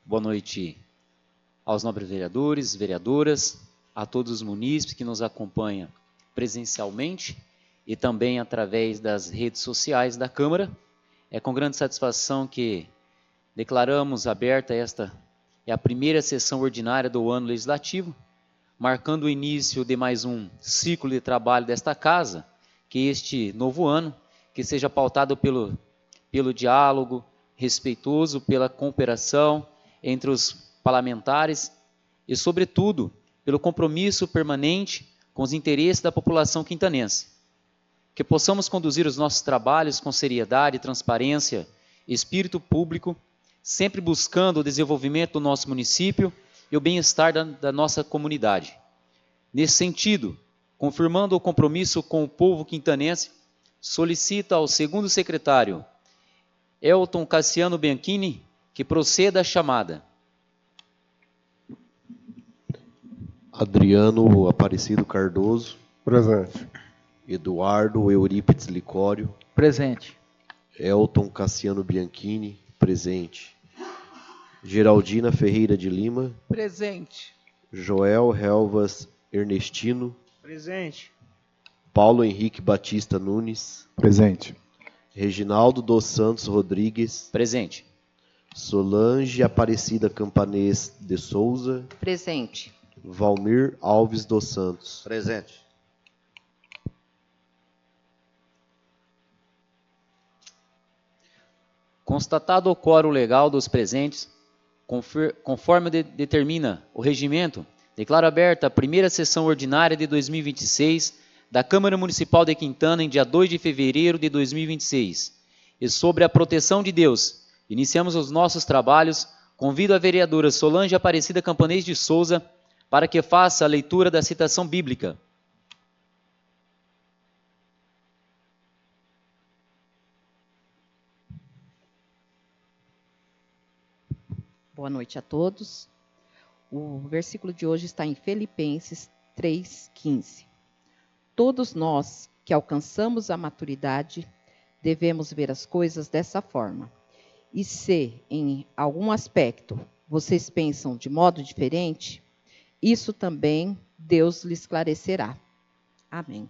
Boa noite aos nobres vereadores, vereadoras, a todos os munícipes que nos acompanham presencialmente e também através das redes sociais da Câmara. É com grande satisfação que declaramos aberta esta a primeira sessão ordinária do ano legislativo, marcando o início de mais um ciclo de trabalho desta casa, que este novo ano, que seja pautado pelo diálogo respeitoso, pela cooperação entre os parlamentares e, sobretudo, pelo compromisso permanente com os interesses da população quintanense. Que possamos conduzir os nossos trabalhos com seriedade, transparência, espírito público, sempre buscando o desenvolvimento do nosso município e o bem-estar da nossa comunidade. Nesse sentido, confirmando o compromisso com o povo quintanense, solicito ao segundo secretário, Elton Cassiano Bianchini, que proceda à chamada. Adriano Aparecido Cardoso. Presente. Eduardo Eurípides Licório. Presente. Elton Cassiano Bianchini. Presente. Geraldina Ferreira de Lima. Presente. Joel Helvas Ernestino. Presente. Paulo Henrique Batista Nunes. Presente. Reginaldo dos Santos Rodrigues. Presente. Solange Aparecida Campanês de Souza. Presente. Valmir Alves dos Santos. Presente. Constatado o quórum legal dos presentes, conforme determina o regimento, declaro aberta a primeira sessão ordinária de 2026 da Câmara Municipal de Quintana em dia 2 de fevereiro de 2026. E sobre a proteção de Deus, iniciamos os nossos trabalhos. Convido a vereadora Solange Aparecida Campanês de Souza para que faça a leitura da citação bíblica. Boa noite a todos. O versículo de hoje está em Filipenses 3,15. Todos nós que alcançamos a maturidade devemos ver as coisas dessa forma. E se, em algum aspecto, vocês pensam de modo diferente, isso também Deus lhe esclarecerá. Amém.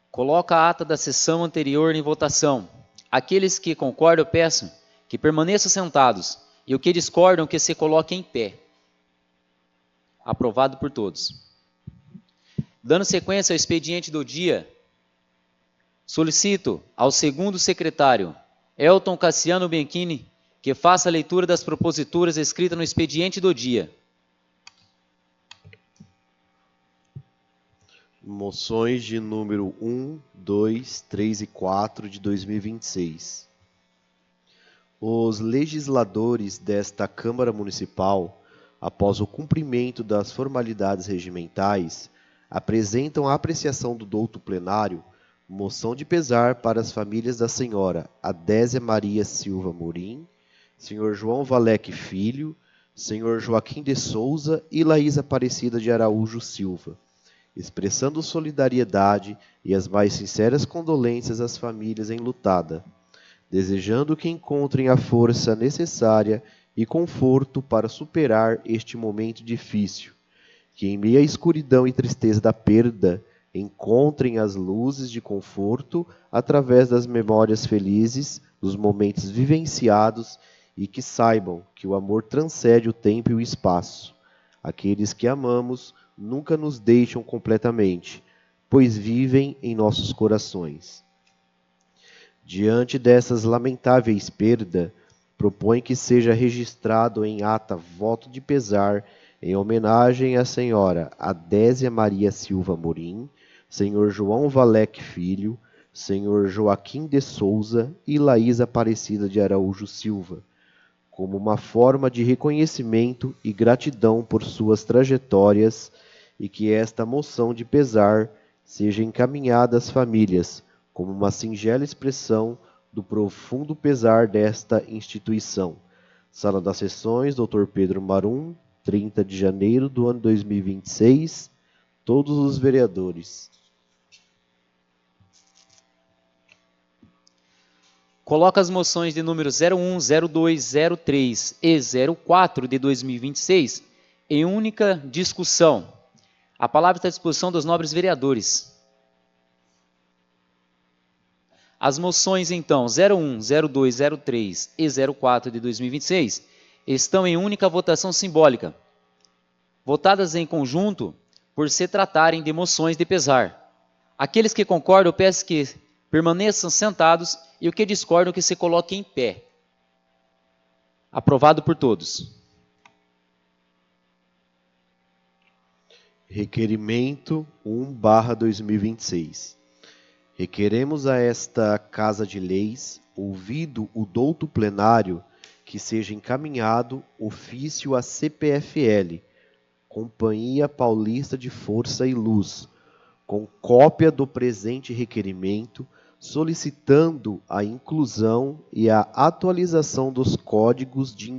Coloca a ata da sessão anterior em votação. Aqueles que concordam, eu peço que permaneçam sentados. E os que discordam, que se coloquem em pé. Aprovado por todos. Dando sequência ao expediente do dia, solicito ao segundo secretário, Elton Cassiano Bianchini, que faça a leitura das proposituras escritas no expediente do dia. Moções de número 1, 2, 3 e 4 de 2026. Os legisladores desta Câmara Municipal, após o cumprimento das formalidades regimentais, apresentam à apreciação do douto plenário moção de pesar para as famílias da senhora Adésia Maria Silva Morim, senhor João Valec Filho, senhor Joaquim de Souza e Laís Aparecida de Araújo Silva, expressando solidariedade e as mais sinceras condolências às famílias enlutada, desejando que encontrem a força necessária e conforto para superar este momento difícil, que em meio à escuridão e tristeza da perda, encontrem as luzes de conforto através das memórias felizes dos momentos vivenciados e que saibam que o amor transcende o tempo e o espaço. Aqueles que amamos nunca nos deixam completamente, pois vivem em nossos corações. Diante dessas lamentáveis perdas, propõe que seja registrado em ata voto de pesar em homenagem à senhora Adésia Maria Silva Morim, senhor João Valec Filho, senhor Joaquim de Souza e Laís Aparecida de Araújo Silva, como uma forma de reconhecimento e gratidão por suas trajetórias, e que esta moção de pesar seja encaminhada às famílias como uma singela expressão do profundo pesar desta instituição. Sala das Sessões, Dr. Pedro Marum, 30 de janeiro do ano 2026, todos os vereadores. Coloco as moções de número 01, 02, 03 e 04 de 2026 em única discussão. A palavra está à disposição dos nobres vereadores. As moções, então, 01, 02, 03 e 04 de 2026 estão em única votação simbólica, votadas em conjunto por se tratarem de moções de pesar. Aqueles que concordam, eu peço que permaneçam sentados e o que discordam, que se coloquem em pé. Aprovado por todos. Requerimento 1/2026. Requeremos a esta Casa de Leis, ouvido o douto plenário, que seja encaminhado ofício à CPFL, Companhia Paulista de Força e Luz, com cópia do presente requerimento, solicitando a inclusão e a atualização dos códigos de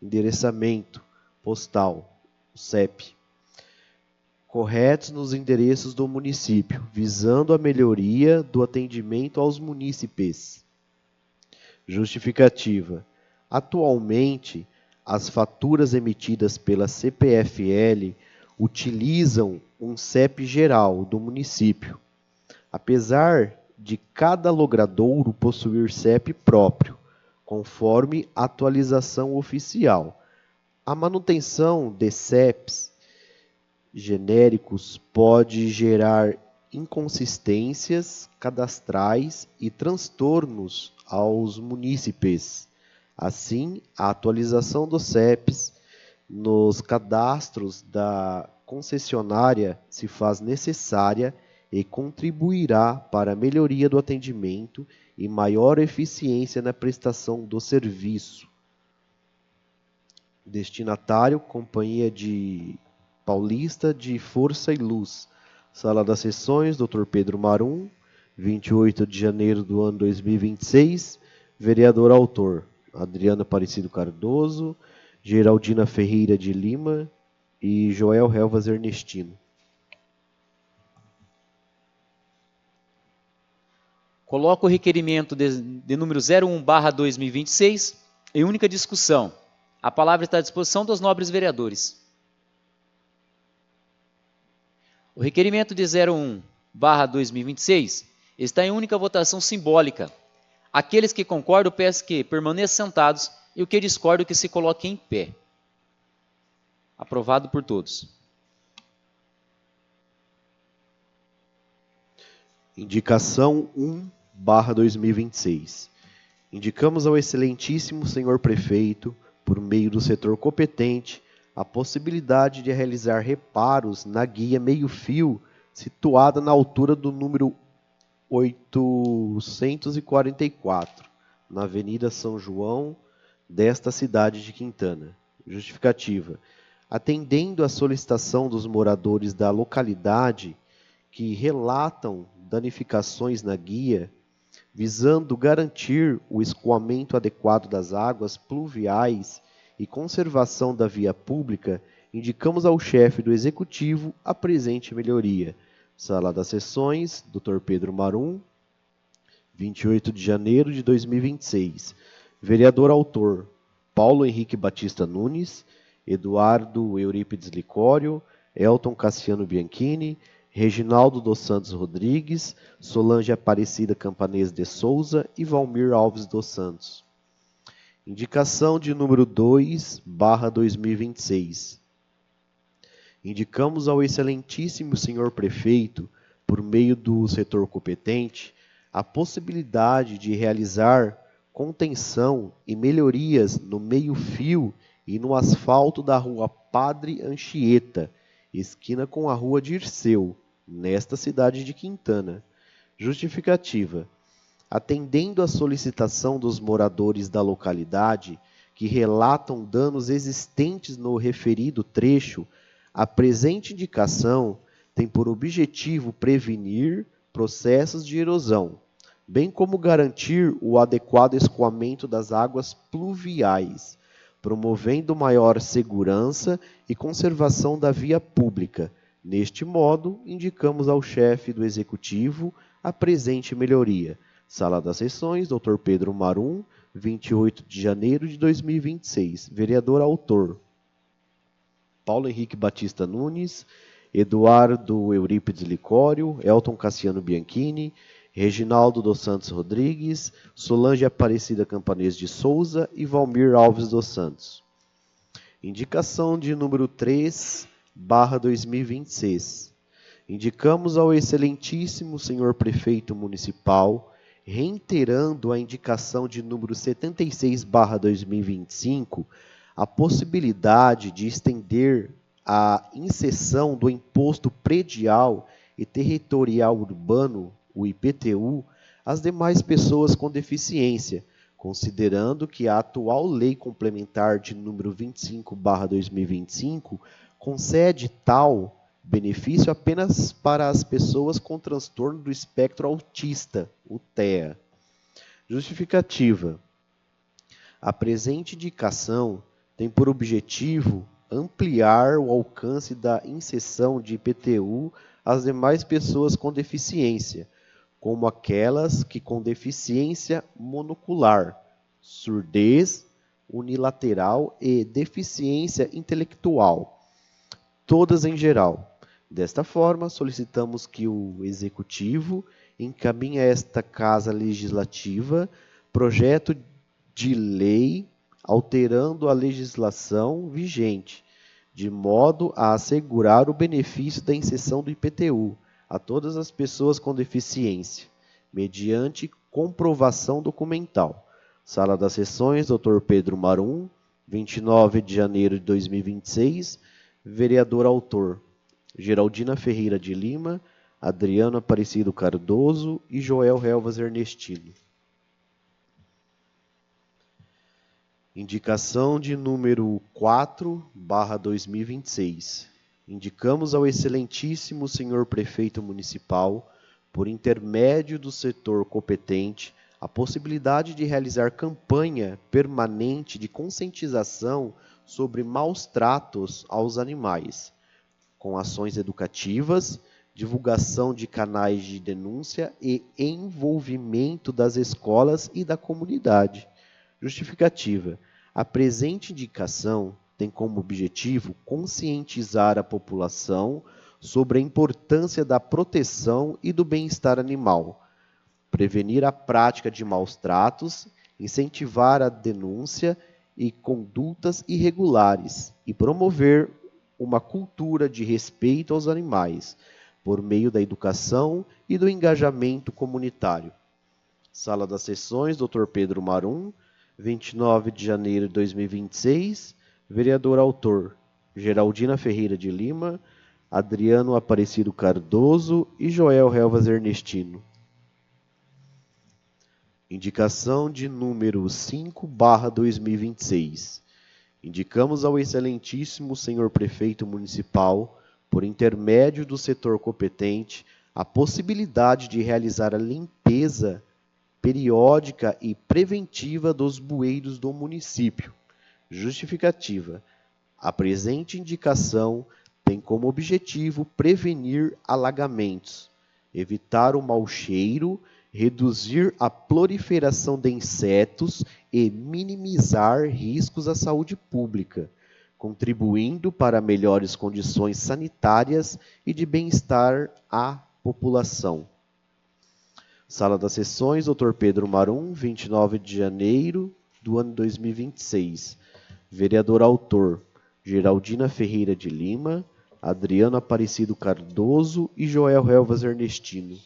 endereçamento postal, CEP, corretos nos endereços do município, visando a melhoria do atendimento aos munícipes. Justificativa. Atualmente, as faturas emitidas pela CPFL utilizam um CEP geral do município, apesar de cada logradouro possuir CEP próprio, conforme atualização oficial. A manutenção de CEPs genéricos pode gerar inconsistências cadastrais e transtornos aos munícipes. Assim, a atualização dos CEPs nos cadastros da concessionária se faz necessária e contribuirá para a melhoria do atendimento e maior eficiência na prestação do serviço. Destinatário, Companhia Paulista de Força e Luz. Sala das Sessões, Dr. Pedro Marum, 28 de janeiro do ano 2026. Vereador autor, Adriano Aparecido Cardoso, Geraldina Ferreira de Lima e Joel Helvas Ernestino. Coloco o requerimento de número 01/2026 em única discussão. A palavra está à disposição dos nobres vereadores. O requerimento de 01/2026 está em única votação simbólica. Aqueles que concordam, peço que permaneçam sentados e o que discordam, que se coloquem em pé. Aprovado por todos. Indicação 1/2026. Indicamos ao excelentíssimo senhor prefeito, por meio do setor competente, a possibilidade de realizar reparos na guia meio-fio situada na altura do número 844, na Avenida São João, desta cidade de Quintana. Justificativa. Atendendo à solicitação dos moradores da localidade que relatam danificações na guia, visando garantir o escoamento adequado das águas pluviais e conservação da via pública, indicamos ao chefe do Executivo a presente melhoria. Sala das Sessões, Dr. Pedro Marum, 28 de janeiro de 2026. Vereador autor, Paulo Henrique Batista Nunes, Eduardo Eurípides Licório, Elton Cassiano Bianchini, Reginaldo dos Santos Rodrigues, Solange Aparecida Campanês de Souza e Valmir Alves dos Santos. Indicação de número 2/2026. Indicamos ao excelentíssimo senhor prefeito, por meio do setor competente, a possibilidade de realizar contenção e melhorias no meio-fio e no asfalto da rua Padre Anchieta, esquina com a rua Dirceu, nesta cidade de Quintana. Justificativa. Atendendo à solicitação dos moradores da localidade, que relatam danos existentes no referido trecho, a presente indicação tem por objetivo prevenir processos de erosão, bem como garantir o adequado escoamento das águas pluviais, promovendo maior segurança e conservação da via pública. Neste modo, indicamos ao chefe do Executivo a presente melhoria. Sala das Sessões, Dr. Pedro Marum, 28 de janeiro de 2026. Vereador autor: Paulo Henrique Batista Nunes, Eduardo Eurípides Licório, Elton Cassiano Bianchini, Reginaldo dos Santos Rodrigues, Solange Aparecida Campanês de Souza e Valmir Alves dos Santos. Indicação de número 3/2026. Indicamos ao excelentíssimo senhor prefeito municipal, reiterando a indicação de número 76/2025, a possibilidade de estender a inserção do Imposto Predial e Territorial Urbano, o IPTU, às demais pessoas com deficiência, considerando que a atual Lei Complementar de número 25/2025 concede tal benefício apenas para as pessoas com transtorno do espectro autista, o TEA. Justificativa. A presente indicação tem por objetivo ampliar o alcance da inserção de IPTU às demais pessoas com deficiência, como aquelas que com deficiência monocular, surdez unilateral e deficiência intelectual, todas em geral. Desta forma, solicitamos que o Executivo encaminhe a esta Casa Legislativa projeto de lei alterando a legislação vigente, de modo a assegurar o benefício da inserção do IPTU a todas as pessoas com deficiência, mediante comprovação documental. Sala das Sessões, Dr. Pedro Marum, 29 de janeiro de 2026, vereador autor: Geraldina Ferreira de Lima, Adriano Aparecido Cardoso e Joel Relvas Ernestino. Indicação de número 4/2026. Indicamos ao excelentíssimo senhor prefeito municipal, por intermédio do setor competente, a possibilidade de realizar campanha permanente de conscientização sobre maus tratos aos animais, com ações educativas, divulgação de canais de denúncia e envolvimento das escolas e da comunidade. Justificativa. A presente indicação tem como objetivo conscientizar a população sobre a importância da proteção e do bem-estar animal, prevenir a prática de maus tratos, incentivar a denúncia e condutas irregulares e promover uma cultura de respeito aos animais, por meio da educação e do engajamento comunitário. Sala das Sessões, Dr. Pedro Marum, 29 de janeiro de 2026, vereador autor: Geraldina Ferreira de Lima, Adriano Aparecido Cardoso e Joel Relvas Ernestino. Indicação de número 5/2026. Indicamos ao excelentíssimo senhor prefeito municipal, por intermédio do setor competente, a possibilidade de realizar a limpeza periódica e preventiva dos bueiros do município. Justificativa. A presente indicação tem como objetivo prevenir alagamentos, evitar o mau cheiro, reduzir a proliferação de insetos e minimizar riscos à saúde pública, contribuindo para melhores condições sanitárias e de bem-estar à população. Sala das Sessões, Dr. Pedro Marum, 29 de janeiro do ano 2026. Vereador autor: Geraldina Ferreira de Lima, Adriano Aparecido Cardoso e Joel Relvas Ernestino.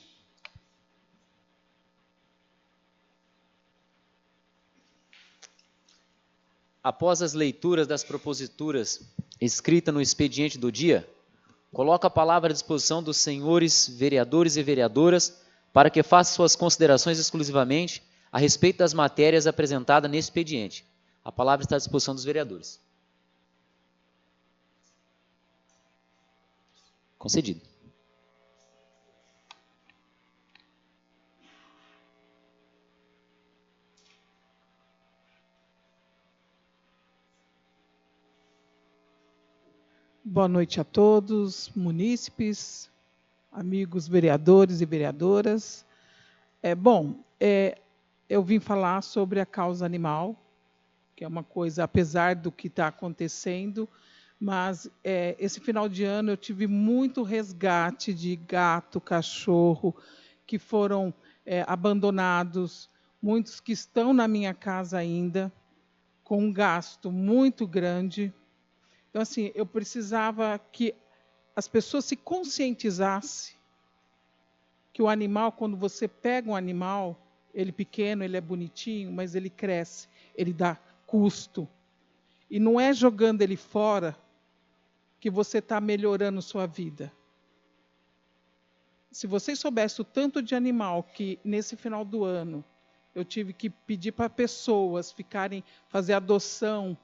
Após as leituras das proposituras escritas no expediente do dia, coloco a palavra à disposição dos senhores vereadores e vereadoras para que façam suas considerações exclusivamente a respeito das matérias apresentadas nesse expediente. A palavra está à disposição dos vereadores. Concedido. Boa noite a todos, munícipes, amigos vereadores e vereadoras. Eu vim falar sobre a causa animal, que é uma coisa, apesar do que está acontecendo, mas esse final de ano eu tive muito resgate de gato, cachorro, que foram abandonados, muitos que estão na minha casa ainda, com um gasto muito grande. Então, assim, eu precisava que as pessoas se conscientizassem que o animal, quando você pega um animal, ele pequeno, ele é bonitinho, mas ele cresce, ele dá custo. E não é jogando ele fora que você está melhorando sua vida. Se vocês soubessem o tanto de animal que, nesse final do ano, eu tive que pedir para pessoas fazer adoção,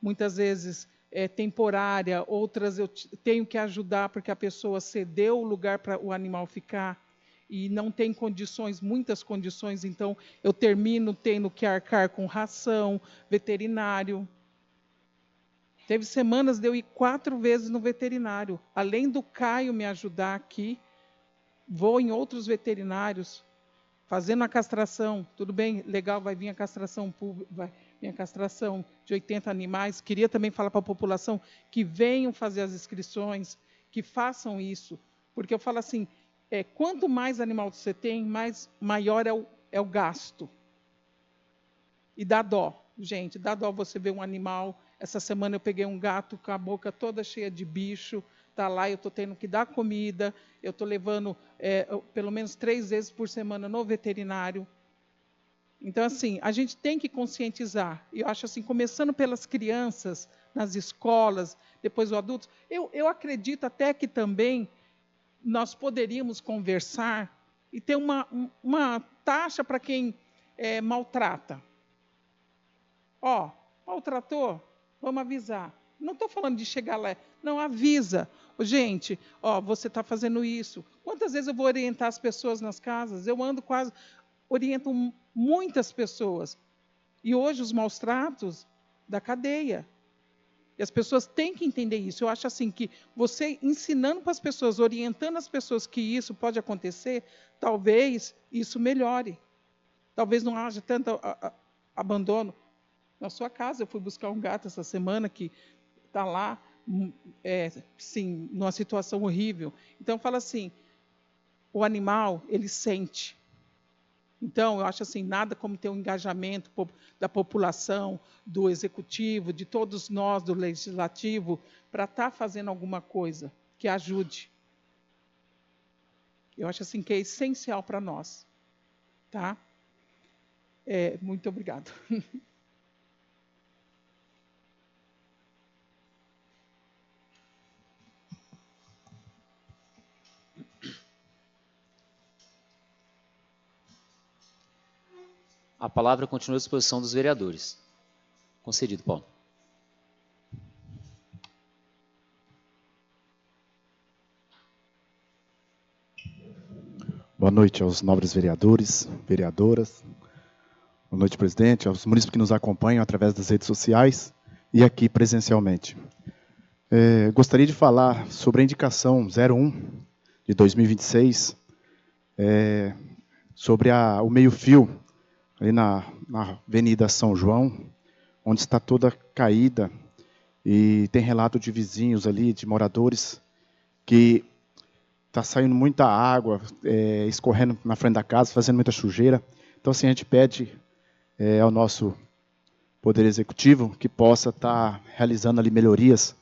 muitas vezes temporária, outras eu tenho que ajudar porque a pessoa cedeu o lugar para o animal ficar e não tem condições, muitas condições, então eu termino tendo que arcar com ração, veterinário. Teve semanas de eu ir 4 vezes no veterinário. Além do Caio me ajudar aqui, vou em outros veterinários, fazendo a castração. Tudo bem, legal, vai vir a castração pública, vai vir a castração de 80 animais. Queria também falar para a população que venham fazer as inscrições, que façam isso. Porque eu falo assim, quanto mais animal você tem, maior é o gasto. E dá dó, gente, dá dó você ver um animal. Essa semana eu peguei um gato com a boca toda cheia de bicho, está lá, eu estou tendo que dar comida, eu estou levando pelo menos 3 vezes por semana no veterinário. Então, assim, a gente tem que conscientizar. Eu acho assim, começando pelas crianças, nas escolas, depois os adultos. Eu acredito até que também nós poderíamos conversar e ter uma taxa para quem maltrata. Maltratou? Vamos avisar. Não estou falando de chegar lá. Não, avisa. Gente, você está fazendo isso. Quantas vezes eu vou orientar as pessoas nas casas? Eu oriento muitas pessoas. E hoje os maus tratos da cadeia. E as pessoas têm que entender isso. Eu acho assim que você ensinando para as pessoas, orientando as pessoas que isso pode acontecer, talvez isso melhore. Talvez não haja tanto abandono. Na sua casa, eu fui buscar um gato essa semana que está lá, sim, numa situação horrível. Então, fala assim, o animal, ele sente. Então, eu acho assim, nada como ter um engajamento da população, do executivo, de todos nós, do legislativo, para estar fazendo alguma coisa que ajude. Eu acho assim que é essencial para nós. Tá? Muito obrigado. A palavra continua à disposição dos vereadores. Concedido, Paulo. Boa noite aos nobres vereadores, vereadoras. Boa noite, presidente, aos munícipes que nos acompanham através das redes sociais e aqui presencialmente. Gostaria de falar sobre a indicação 01 de 2026, sobre o meio-fio, ali na Avenida São João, onde está toda caída, e tem relato de vizinhos ali, de moradores, que está saindo muita água, escorrendo na frente da casa, fazendo muita sujeira. Então, assim, a gente pede ao nosso Poder Executivo que possa estar realizando ali melhorias.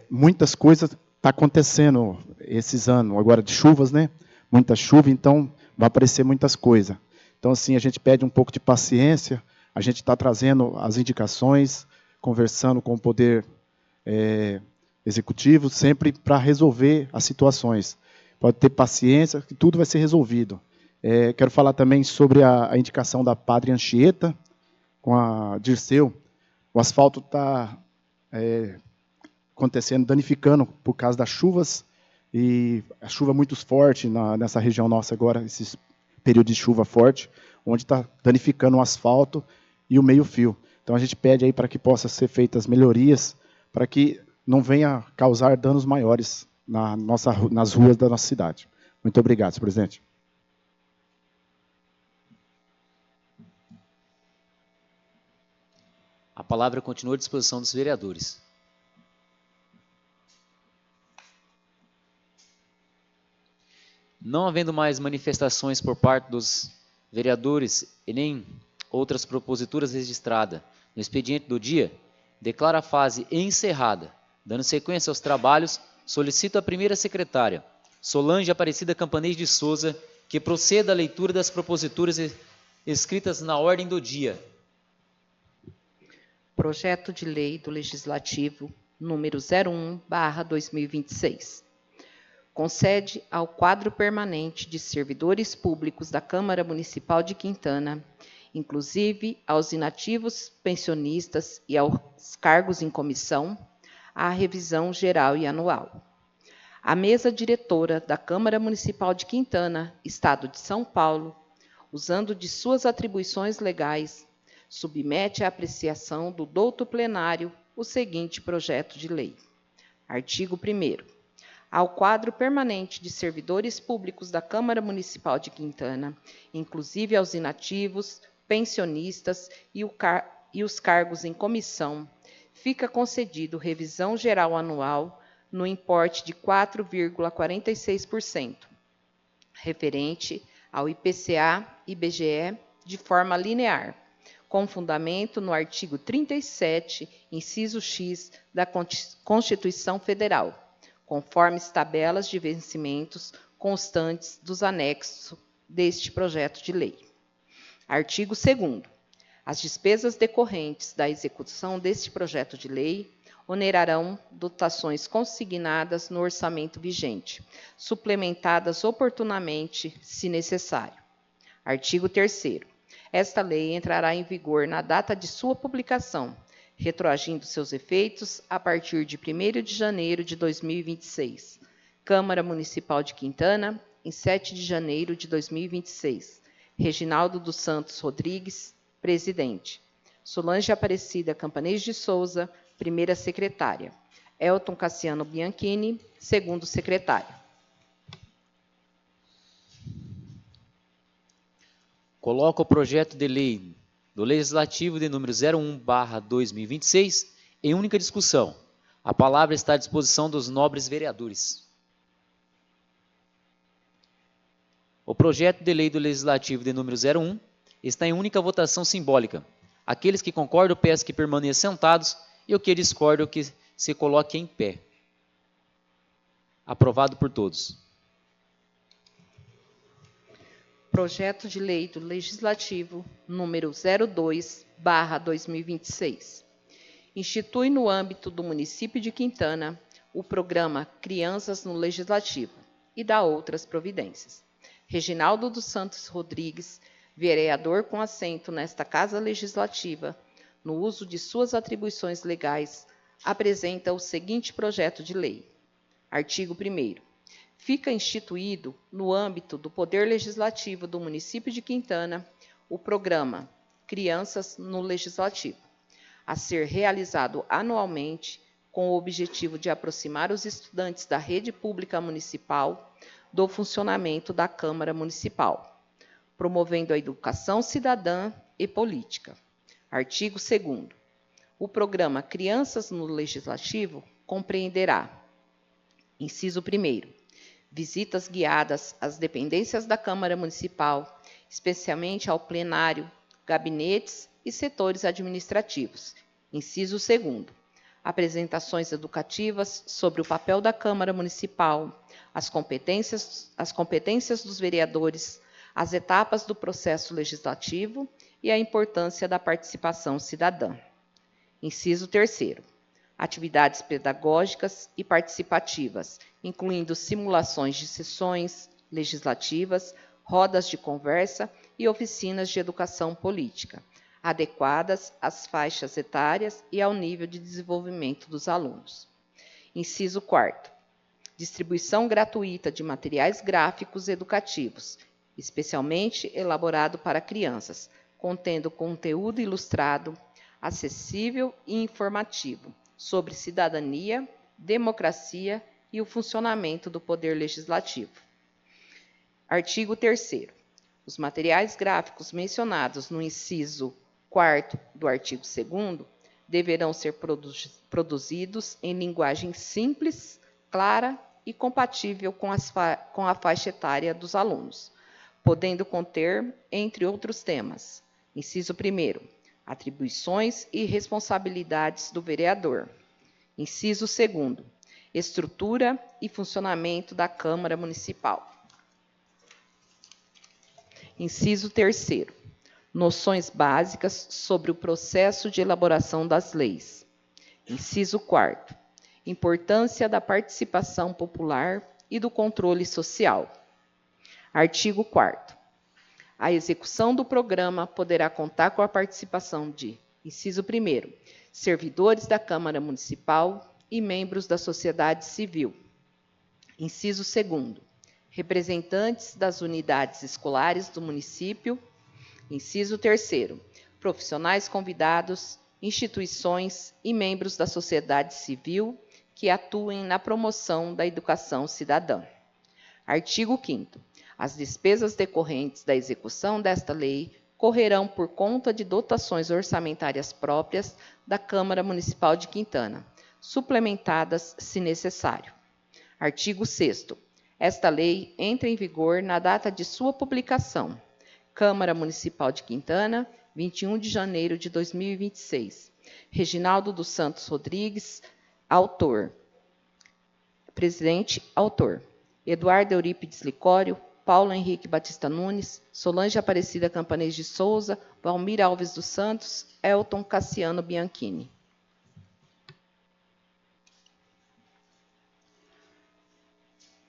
Muitas coisas estão acontecendo esses anos, agora de chuvas, né? Muita chuva, então vai aparecer muitas coisas. Então, assim, a gente pede um pouco de paciência, a gente está trazendo as indicações, conversando com o Poder Executivo, sempre para resolver as situações. Pode ter paciência, que tudo vai ser resolvido. Quero falar também sobre a indicação da Padre Anchieta, com a Dirceu. O asfalto está acontecendo, danificando por causa das chuvas, e a chuva muito forte nessa região nossa agora, esses período de chuva forte, onde está danificando o asfalto e o meio-fio. Então, a gente pede aí para que possam ser feitas melhorias, para que não venha causar danos maiores nas ruas da nossa cidade. Muito obrigado, senhor presidente. A palavra continua à disposição dos vereadores. Não havendo mais manifestações por parte dos vereadores e nem outras proposituras registradas no expediente do dia, declaro a fase encerrada. Dando sequência aos trabalhos, solicito à primeira secretária, Solange Aparecida Campanês de Souza, que proceda à leitura das proposituras escritas na ordem do dia. Projeto de Lei do Legislativo número 01/2026. Concede ao quadro permanente de servidores públicos da Câmara Municipal de Quintana, inclusive aos inativos pensionistas e aos cargos em comissão, a revisão geral e anual. A mesa diretora da Câmara Municipal de Quintana, Estado de São Paulo, usando de suas atribuições legais, submete à apreciação do douto plenário o seguinte projeto de lei. Artigo 1º. Ao quadro permanente de servidores públicos da Câmara Municipal de Quintana, inclusive aos inativos, pensionistas e os cargos em comissão, fica concedido revisão geral anual no importe de 4,46%, referente ao IPCA e IBGE de forma linear, com fundamento no artigo 37, inciso X da Constituição Federal, conforme as tabelas de vencimentos constantes dos anexos deste projeto de lei. Artigo 2º. As despesas decorrentes da execução deste projeto de lei onerarão dotações consignadas no orçamento vigente, suplementadas oportunamente, se necessário. Artigo 3º. Esta lei entrará em vigor na data de sua publicação, retroagindo seus efeitos a partir de 1º de janeiro de 2026. Câmara Municipal de Quintana, em 7 de janeiro de 2026. Reginaldo dos Santos Rodrigues, presidente. Solange Aparecida Campanês de Souza, primeira secretária. Elton Cassiano Bianchini, segundo secretário. Coloco o projeto de lei do Legislativo de número 01/2026 em única discussão. A palavra está à disposição dos nobres vereadores. O projeto de lei do Legislativo de número 01 está em única votação simbólica. Aqueles que concordam, peço que permaneçam sentados e o que discordam, que se coloque em pé. Aprovado por todos. Projeto de Lei do Legislativo número 02/2026. Institui no âmbito do município de Quintana o programa Crianças no Legislativo e dá outras providências. Reginaldo dos Santos Rodrigues, vereador com assento nesta Casa Legislativa, no uso de suas atribuições legais, apresenta o seguinte projeto de lei. Artigo 1º. Fica instituído, no âmbito do Poder Legislativo do município de Quintana, o programa Crianças no Legislativo, a ser realizado anualmente com o objetivo de aproximar os estudantes da rede pública municipal do funcionamento da Câmara Municipal, promovendo a educação cidadã e política. Artigo 2º. O programa Crianças no Legislativo compreenderá: inciso 1º, visitas guiadas às dependências da Câmara Municipal, especialmente ao plenário, gabinetes e setores administrativos. Inciso 2º, apresentações educativas sobre o papel da Câmara Municipal, as competências dos vereadores, as etapas do processo legislativo e a importância da participação cidadã. Inciso 3º, atividades pedagógicas e participativas, incluindo simulações de sessões legislativas, rodas de conversa e oficinas de educação política, adequadas às faixas etárias e ao nível de desenvolvimento dos alunos. Inciso 4º, distribuição gratuita de materiais gráficos educativos, especialmente elaborado para crianças, contendo conteúdo ilustrado, acessível e informativo sobre cidadania, democracia e o funcionamento do Poder Legislativo. Artigo 3º. Os materiais gráficos mencionados no inciso 4º do artigo 2º deverão ser produzidos em linguagem simples, clara e compatível com a faixa etária dos alunos, podendo conter, entre outros temas, inciso 1º, atribuições e responsabilidades do vereador. Inciso 2º, estrutura e funcionamento da Câmara Municipal. Inciso 3º, noções básicas sobre o processo de elaboração das leis. Inciso 4º, importância da participação popular e do controle social. Artigo 4º. A execução do programa poderá contar com a participação de, inciso 1º, servidores da Câmara Municipal e membros da sociedade civil. Inciso 2º, representantes das unidades escolares do município. Inciso 3º, profissionais convidados, instituições e membros da sociedade civil que atuem na promoção da educação cidadã. Artigo 5º. As despesas decorrentes da execução desta lei correrão por conta de dotações orçamentárias próprias da Câmara Municipal de Quintana, suplementadas se necessário. Artigo 6º. Esta lei entra em vigor na data de sua publicação. Câmara Municipal de Quintana, 21 de janeiro de 2026. Reginaldo dos Santos Rodrigues, autor. Presidente, autor. Eduardo Eurípides Licório, Paulo Henrique Batista Nunes, Solange Aparecida Campanês de Souza, Valmir Alves dos Santos, Elton Cassiano Bianchini.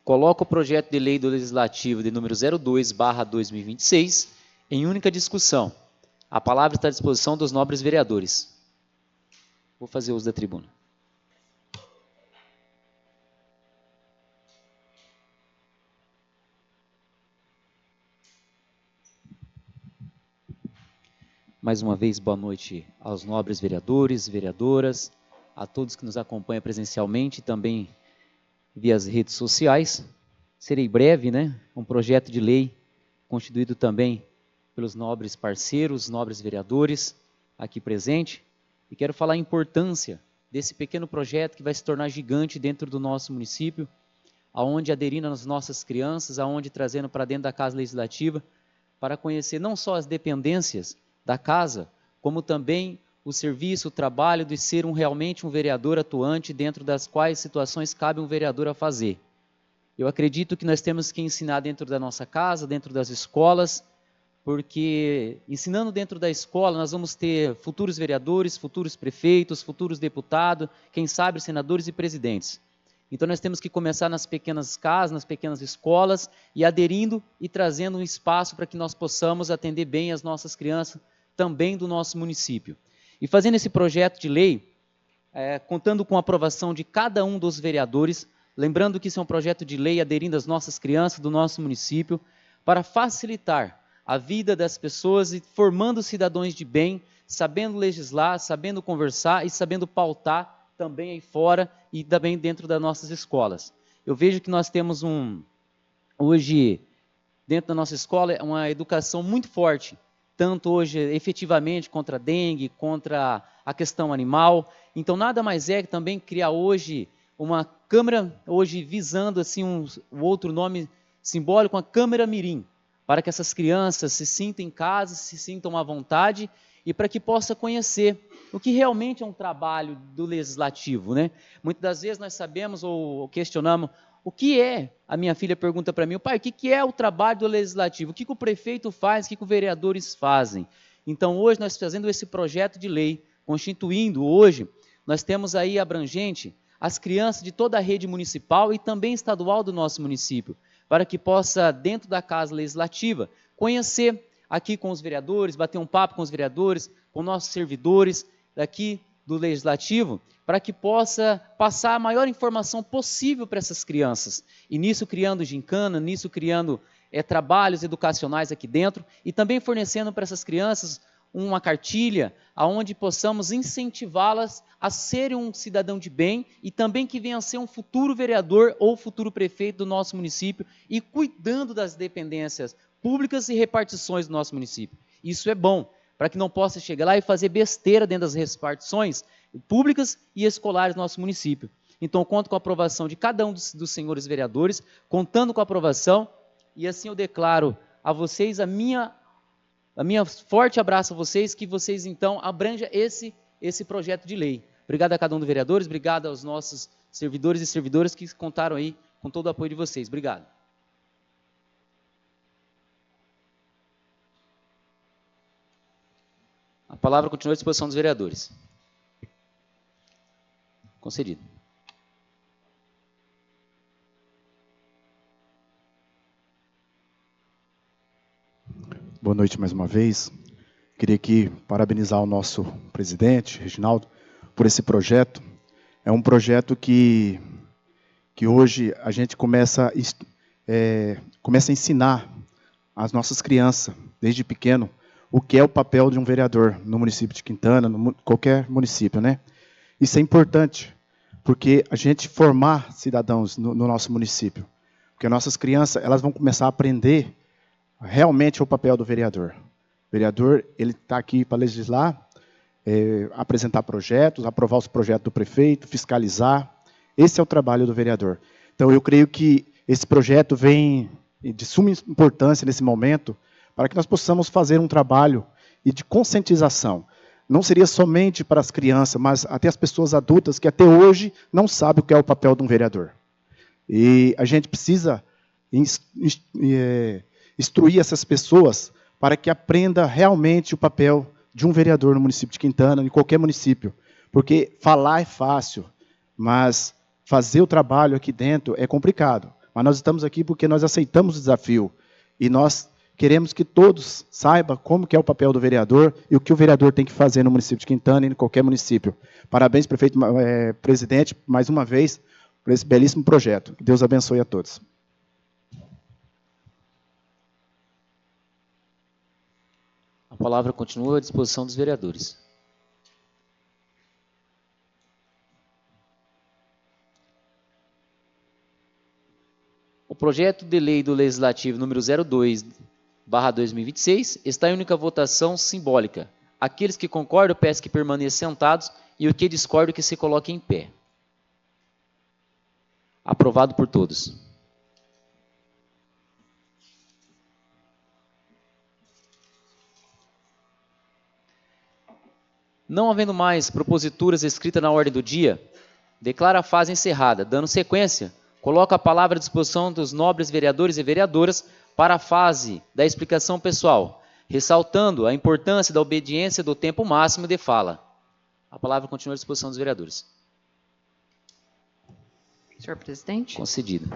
Coloco o projeto de lei do Legislativo de número 02/2026 em única discussão. A palavra está à disposição dos nobres vereadores. Vou fazer uso da tribuna. Mais uma vez, boa noite aos nobres vereadores, vereadoras, a todos que nos acompanham presencialmente e também via as redes sociais. Serei breve, né? Um projeto de lei constituído também pelos nobres parceiros, nobres vereadores aqui presentes. E quero falar a importância desse pequeno projeto que vai se tornar gigante dentro do nosso município, aonde aderindo as nossas crianças, aonde trazendo para dentro da Casa Legislativa, para conhecer não só as dependências da casa, como também o serviço, o trabalho de ser realmente um vereador atuante dentro das quais situações cabe um vereador a fazer. Eu acredito que nós temos que ensinar dentro da nossa casa, dentro das escolas, porque ensinando dentro da escola nós vamos ter futuros vereadores, futuros prefeitos, futuros deputados, quem sabe senadores e presidentes. Então nós temos que começar nas pequenas casas, nas pequenas escolas e aderindo e trazendo um espaço para que nós possamos atender bem as nossas crianças também do nosso município. E fazendo esse projeto de lei, contando com a aprovação de cada um dos vereadores, lembrando que isso é um projeto de lei aderindo às nossas crianças do nosso município, para facilitar a vida das pessoas e formando cidadãos de bem, sabendo legislar, sabendo conversar e sabendo pautar também aí fora e também dentro das nossas escolas. Eu vejo que nós temos hoje, dentro da nossa escola, uma educação muito forte, tanto hoje efetivamente contra a dengue, contra a questão animal. Então nada mais é que também criar hoje uma câmara, hoje visando assim um outro nome simbólico, uma câmara mirim, para que essas crianças se sintam em casa, se sintam à vontade e para que possa conhecer o que realmente é um trabalho do legislativo, né? Muitas das vezes nós sabemos ou questionamos o que é, a minha filha pergunta para mim, pai, o que é o trabalho do legislativo? O que o prefeito faz, o que os vereadores fazem? Então hoje nós fazendo esse projeto de lei, constituindo hoje, nós temos aí abrangente as crianças de toda a rede municipal e também estadual do nosso município, para que possa, dentro da Casa Legislativa, conhecer aqui com os vereadores, bater um papo com os vereadores, com nossos servidores daqui do Legislativo, para que possa passar a maior informação possível para essas crianças. E nisso criando gincana, nisso criando trabalhos educacionais aqui dentro e também fornecendo para essas crianças uma cartilha onde possamos incentivá-las a serem um cidadão de bem e também que venham a ser um futuro vereador ou futuro prefeito do nosso município e cuidando das dependências públicas e repartições do nosso município. Isso é bom, para que não possa chegar lá e fazer besteira dentro das repartições, públicas e escolares do nosso município. Então, conto com a aprovação de cada um dos senhores vereadores, contando com a aprovação, e assim eu declaro a vocês a minha forte abraço a vocês, que vocês, então, abranja esse projeto de lei. Obrigado a cada um dos vereadores, obrigado aos nossos servidores e servidoras que contaram aí com todo o apoio de vocês. Obrigado. A palavra continua à disposição dos vereadores. Concedido. Boa noite mais uma vez. Queria aqui parabenizar o nosso presidente, Reginaldo, por esse projeto. É um projeto que hoje a gente começa a ensinar às nossas crianças, desde pequeno, o que é o papel de um vereador no município de Quintana, qualquer município, né? Isso é importante, porque a gente formar cidadãos no nosso município, porque nossas crianças elas vão começar a aprender realmente o papel do vereador. O vereador ele está aqui para legislar, apresentar projetos, aprovar os projetos do prefeito, fiscalizar. Esse é o trabalho do vereador. Então, eu creio que esse projeto vem de suma importância nesse momento, para que nós possamos fazer um trabalho de conscientização. Não seria somente para as crianças, mas até as pessoas adultas que até hoje não sabem o que é o papel de um vereador. E a gente precisa instruir essas pessoas para que aprenda realmente o papel de um vereador no município de Quintana, em qualquer município. Porque falar é fácil, mas fazer o trabalho aqui dentro é complicado. Mas nós estamos aqui porque nós aceitamos o desafio. E nós queremos que todos saibam como que é o papel do vereador e o que o vereador tem que fazer no município de Quintana e em qualquer município. Parabéns, prefeito, presidente, mais uma vez, por esse belíssimo projeto. Que Deus abençoe a todos. A palavra continua à disposição dos vereadores. O projeto de lei do Legislativo número 02/2026 está em única votação simbólica. Aqueles que concordam, peço que permaneçam sentados e o que discordam, que se coloquem em pé. Aprovado por todos. Não havendo mais proposituras escritas na ordem do dia, declaro a fase encerrada. Dando sequência, coloco a palavra à disposição dos nobres vereadores e vereadoras para a fase da explicação pessoal, ressaltando a importância da obediência do tempo máximo de fala. A palavra continua à disposição dos vereadores. Senhor presidente. Concedido.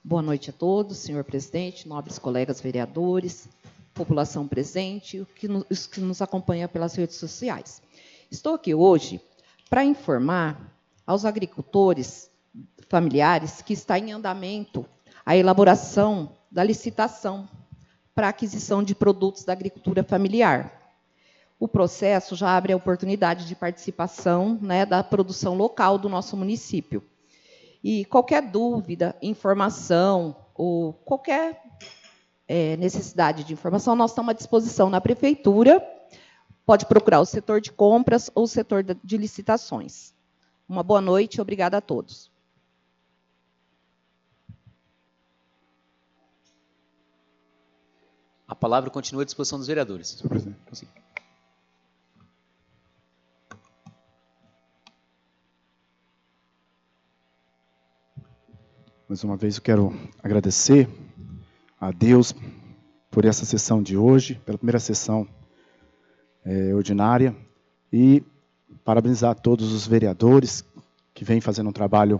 Boa noite a todos, senhor presidente, nobres colegas vereadores, população presente e os que nos acompanham pelas redes sociais. Estou aqui hoje para informar aos agricultores familiares que está em andamento a elaboração da licitação para a aquisição de produtos da agricultura familiar. O processo já abre a oportunidade de participação, né, da produção local do nosso município. E qualquer dúvida, informação ou qualquer necessidade de informação, nós estamos à disposição na prefeitura. Pode procurar o setor de compras ou o setor de licitações. Uma boa noite e obrigada a todos. A palavra continua à disposição dos vereadores. Senhor presidente. Sim. Mais uma vez eu quero agradecer a Deus por essa sessão de hoje, pela primeira sessão ordinária, e parabenizar todos os vereadores que vêm fazendo um trabalho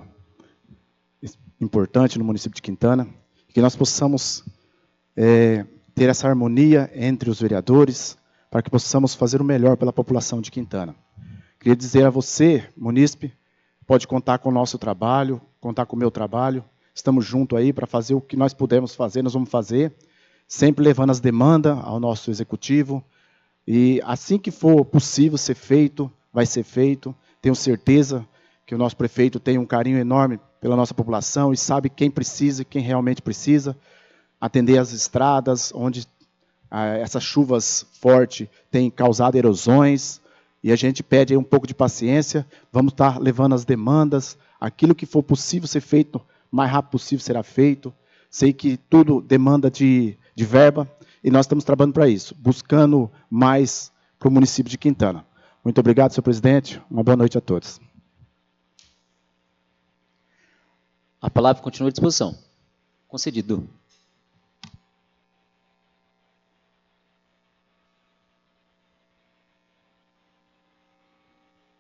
importante no município de Quintana, que nós possamos ter essa harmonia entre os vereadores, para que possamos fazer o melhor pela população de Quintana. Queria dizer a você, munícipe, pode contar com o nosso trabalho, contar com o meu trabalho. Estamos juntos aí para fazer o que nós pudermos fazer, nós vamos fazer, sempre levando as demandas ao nosso executivo. E assim que for possível ser feito, vai ser feito. Tenho certeza que o nosso prefeito tem um carinho enorme pela nossa população e sabe quem precisa e quem realmente precisa. atender as estradas, onde essas chuvas fortes têm causado erosões, e a gente pede aí um pouco de paciência, vamos estar levando as demandas, aquilo que for possível ser feito, o mais rápido possível será feito. Sei que tudo demanda de verba, e nós estamos trabalhando para isso, buscando mais para o município de Quintana. Muito obrigado, senhor presidente. Uma boa noite a todos. A palavra continua à disposição. Concedido.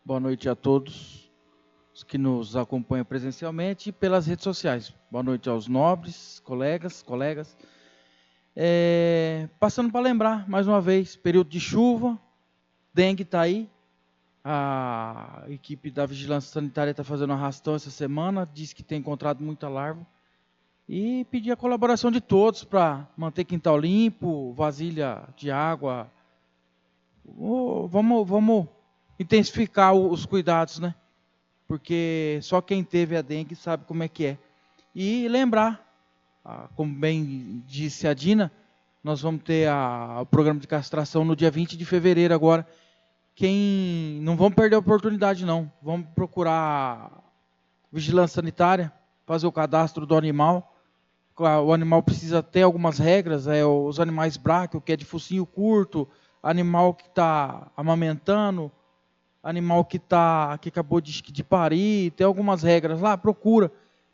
Boa noite a todos os que nos acompanham presencialmente e pelas redes sociais. Boa noite aos nobres, colegas. Passando para lembrar, mais uma vez, período de chuva, dengue está aí. A equipe da Vigilância Sanitária está fazendo arrastão essa semana, diz que tem encontrado muita larva. E pedir a colaboração de todos para manter quintal limpo, vasilha de água. Vamos intensificar os cuidados, né? Porque só quem teve a dengue sabe como é que é. E lembrar, como bem disse a Dina, nós vamos ter o programa de castração no dia 20 de fevereiro agora. Não vamos perder a oportunidade, não. Vamos procurar vigilância sanitária, fazer o cadastro do animal. O animal precisa ter algumas regras, os animais bráquio, que é de focinho curto, animal que está amamentando, animal que acabou de parir, tem algumas regras lá, procura.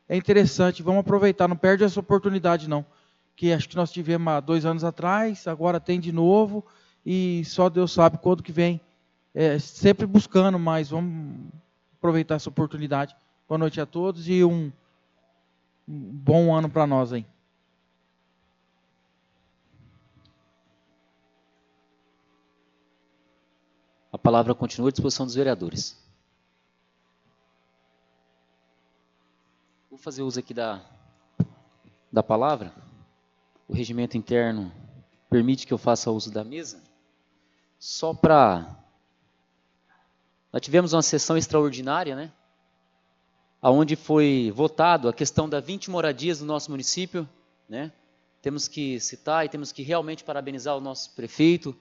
É interessante, vamos aproveitar, não perde essa oportunidade não. Que acho que nós tivemos há 2 anos atrás, agora tem de novo, e só Deus sabe quando que vem. Sempre buscando, mas vamos aproveitar essa oportunidade. Boa noite a todos e um bom ano para nós aí. A palavra continua à disposição dos vereadores. Vou fazer uso aqui da palavra. O regimento interno permite que eu faça uso da mesa. Só para... Nós tivemos uma sessão extraordinária, né? Onde foi votado a questão das 20 moradias no nosso município, né? Temos que citar e temos que realmente parabenizar o nosso prefeito,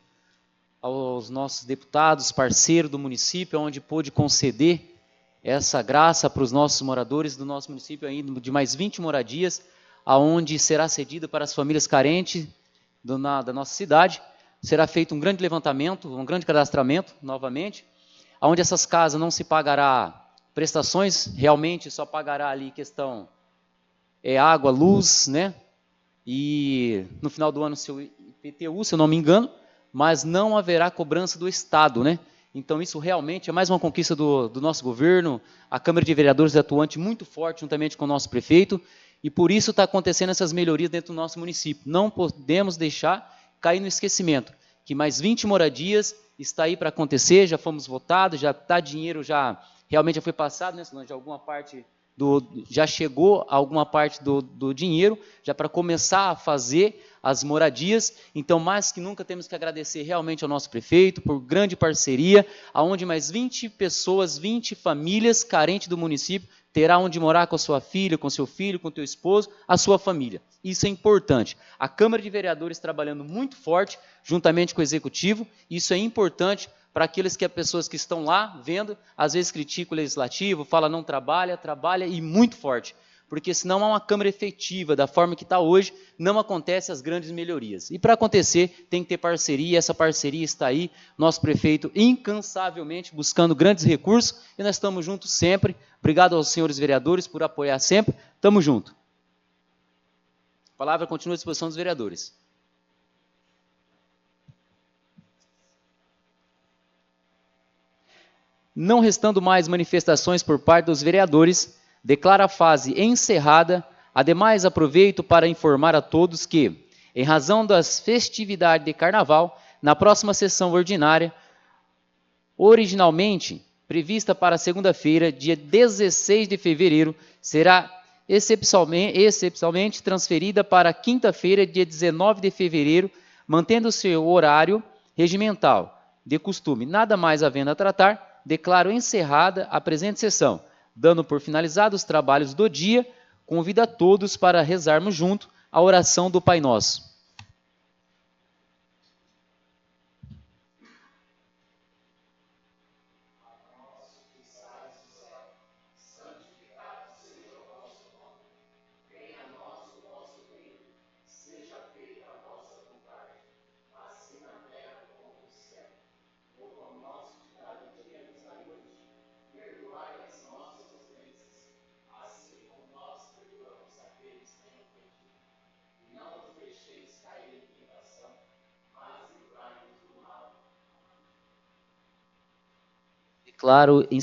aos nossos deputados, parceiros do município, onde pôde conceder essa graça para os nossos moradores do nosso município, ainda de mais 20 moradias, aonde será cedido para as famílias carentes da nossa cidade. Será feito um grande levantamento, um grande cadastramento, novamente, onde essas casas não se pagará prestações, realmente só pagará ali questão água, luz, né? E no final do ano seu IPTU, se eu não me engano, mas não haverá cobrança do Estado, né? Então isso realmente é mais uma conquista do nosso governo, a Câmara de Vereadores é atuante muito forte juntamente com o nosso prefeito, e por isso está acontecendo essas melhorias dentro do nosso município. Não podemos deixar cair no esquecimento, que mais 20 moradias está aí para acontecer, já fomos votados, já está dinheiro, realmente já foi passado, né? De alguma parte já chegou alguma parte do dinheiro, já para começar a fazer as moradias. Então, mais que nunca, temos que agradecer realmente ao nosso prefeito por grande parceria, aonde mais 20 pessoas, 20 famílias carentes do município terá onde morar com a sua filha, com seu filho, com o teu esposo, a sua família. Isso é importante. A Câmara de Vereadores trabalhando muito forte, juntamente com o Executivo, isso é importante para aqueles pessoas que estão lá vendo, às vezes criticam o Legislativo, fala não trabalha e muito forte. Porque se não há uma Câmara efetiva da forma que está hoje, não acontecem as grandes melhorias. E para acontecer, tem que ter parceria, essa parceria está aí, nosso prefeito incansavelmente buscando grandes recursos, e nós estamos juntos sempre. Obrigado aos senhores vereadores por apoiar sempre, estamos juntos. A palavra continua à disposição dos vereadores. Não restando mais manifestações por parte dos vereadores, declaro a fase encerrada. Ademais, aproveito para informar a todos que, em razão das festividades de Carnaval, na próxima sessão ordinária, originalmente prevista para segunda-feira, dia 16 de fevereiro, será excepcionalmente transferida para quinta-feira, dia 19 de fevereiro, mantendo-se o horário regimental de costume. Nada mais havendo a tratar, declaro encerrada a presente sessão. Dando por finalizados os trabalhos do dia, convido a todos para rezarmos junto a oração do Pai Nosso. Declaro em